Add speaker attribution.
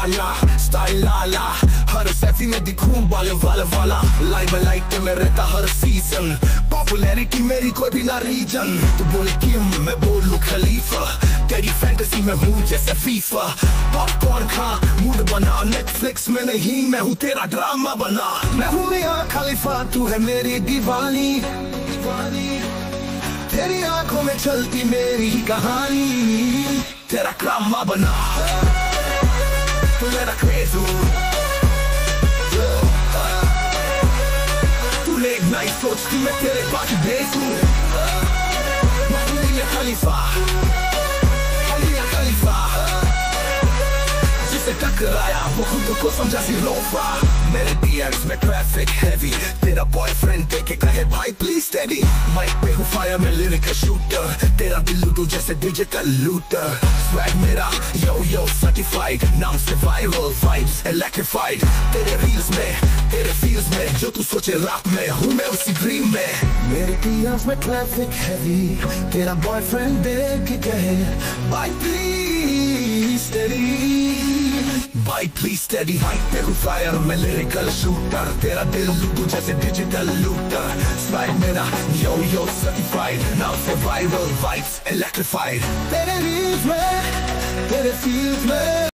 Speaker 1: आया स्टाइल आला, हर सेल्फी में दिखूं बाले वाला वाला, लाइमलाइट में रहता हर सीजन, पॉपुलैरिटी मेरी कोई भी ना रीजन। तू बोले किम मैं बोलूं खलीफा, तेरी फैंटेसी में हूँ जैसे फीफा, पॉपकॉर्न खा मूड बना, नेटफ्लिक्स में नहीं मैं हूँ तेरा ड्रामा बना। मैं हूँ मियां खलीफा तू है मेरी दीवानी, तेरी आंखों में चलती मेरी कहानी, तेरा ड्रामा बना मेरा क्रेज हूँ। तूने एक नई सोचती मैं तेरे पास बेस हूँ। मैं खलीफा जिसे टकराया वो खुद को समझा सिर्फ मेरे DMs में ट्रैफिक हैवी, तेरा बॉयफ्रेंड देखे कहे भाई प्लीज स्टेडी, माइक पे हूँ फायर में लिरिकल शूटर, तेरा दिल लूटू जैसे डिजिटल लूटर, स्वैग मेरा यो यो सर्टिफाइड, नाम से वायरल वाइब्स इलेक्ट्रिफाइड, तेरे रील्स में तेरे फील्स में जो तू सोचे रात में हूँ मैं उसी ड्रीम में। मेरे DMs में ट्रैफिक हैवी, तेरा बॉयफ्रेंड देख के कहे भाई प्लीज स्टेडी, भाई प्लीज स्टेडी, माइक पे हूँ फायर में लिरिकल शूटर, तेरा दिल लूटू जैसे डिजिटल लूटर, स्वैग मेरा यो यो सर्टिफाइड, नाउ से वायरल वाइब्स इलेक्ट्रिफाइड, तेरे रील्स में तेरे फील्स में